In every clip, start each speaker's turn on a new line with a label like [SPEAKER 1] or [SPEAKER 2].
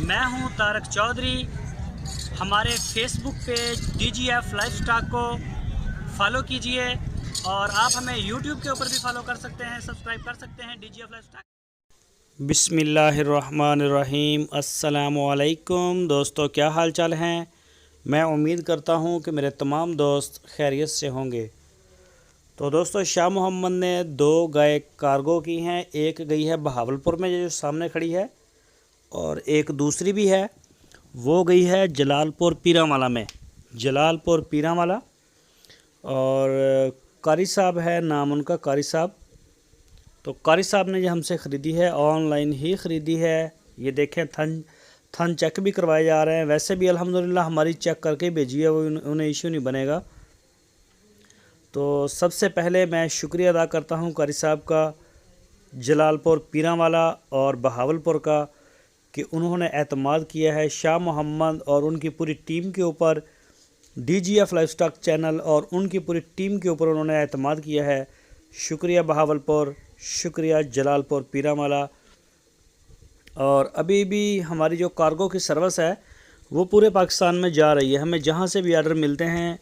[SPEAKER 1] मैं हूं तारक चौधरी। हमारे फेसबुक पेज DGF लाइफस्टॉक को फॉलो कीजिए और आप हमें यूट्यूब के ऊपर भी फॉलो कर सकते हैं, सब्सक्राइब कर सकते हैं DGF लाइफस्टॉक। बिस्मिल्लाहिर्रहमानिर्रहीम। अस्सलामुअलैकुम दोस्तों, क्या हाल चाल हैं। मैं उम्मीद करता हूं कि मेरे तमाम दोस्त खैरियत से होंगे। तो दोस्तों, शाह मोहम्मद ने 2 गाय कार्गो की हैं। एक गई है बहावलपुर में जो सामने खड़ी है, और एक दूसरी भी है, वो गई है जलालपुर पीरांवाला में। जलालपुर पीरांवाला। और कारी साहब है नाम उनका, कारी साहब। तो कारी साहब ने ये हमसे ख़रीदी है, ऑनलाइन ही ख़रीदी है। ये देखें, थन चेक भी करवाए जा रहे हैं। वैसे भी अल्हम्दुलिल्लाह हमारी चेक करके भेजी है, वो उन्हें इशू नहीं बनेगा। तो सबसे पहले मैं शुक्रिया अदा करता हूँ कारी साहब का, जलालपुर पीरांवाला और बहावलपुर का, कि उन्होंने एतमाद किया है शाह मोहम्मद और उनकी पूरी टीम के ऊपर। DGF लाइफस्टॉक चैनल और उनकी पूरी टीम के ऊपर उन्होंने एतमाद किया है। शुक्रिया बहावलपुर, शुक्रिया जलालपुर पीरांवाला। और अभी भी हमारी जो कार्गो की सर्विस है वो पूरे पाकिस्तान में जा रही है। हमें जहाँ से भी आर्डर मिलते हैं,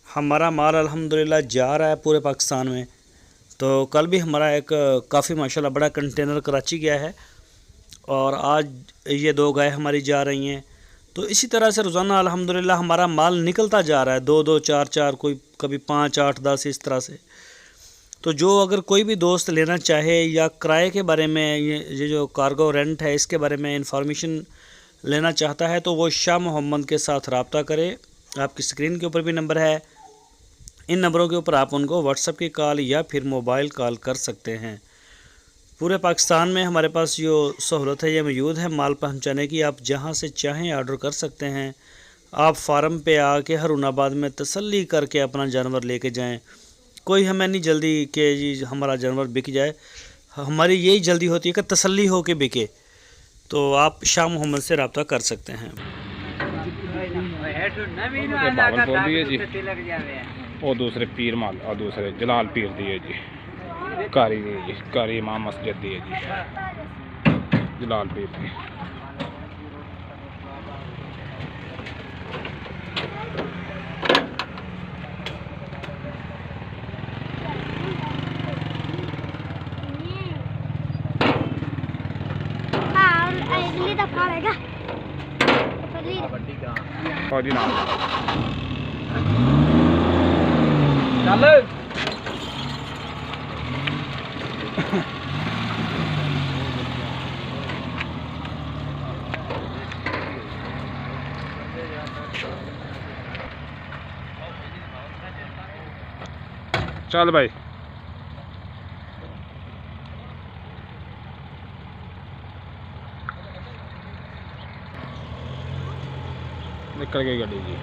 [SPEAKER 1] हमारा माल अल्हम्दुलिल्लाह जा रहा है पूरे पाकिस्तान में। तो कल भी हमारा एक काफ़ी माशाल्लाह बड़ा कंटेनर कराची गया है, और आज ये 2 गाय हमारी जा रही हैं। तो इसी तरह से रोज़ाना अल्हम्दुलिल्लाह हमारा माल निकलता जा रहा है, 2-2, 4-4, कोई कभी 5, 8, 10 इस तरह से। तो जो अगर कोई भी दोस्त लेना चाहे या किराए के बारे में, ये जो कार्गो रेंट है इसके बारे में इंफॉर्मेशन लेना चाहता है, तो वो शाह मोहम्मद के साथ रब्ता करे। आपकी स्क्रीन के ऊपर भी नंबर है, इन नंबरों के ऊपर आप उनको व्हाट्सएप की कॉल या फिर मोबाइल कॉल कर सकते हैं। पूरे पाकिस्तान में हमारे पास जो सहूलत है ये मौजूद है माल पहुंचाने की। आप जहां से चाहें ऑर्डर कर सकते हैं। आप फार्म पे आके हरूनाबाद में तसल्ली करके अपना जानवर लेके जाएं। कोई हमें नहीं जल्दी कि जी हमारा जानवर बिक जाए, हमारी यही जल्दी होती है कि तसल्ली हो के बिके। तो आप शाह मोहम्मद से रब्ता कर सकते हैं।
[SPEAKER 2] और दूसरे पीर माल और दूसरे जलाल पीर दिए जी, कारी दी जी, कारी इमाम मस्जिद दिए जी, जलाल पीर दी।
[SPEAKER 3] अगली दफा आएगा
[SPEAKER 2] और जी नाम
[SPEAKER 1] चल
[SPEAKER 2] चल भाई। निकल गई गाड़ी जी।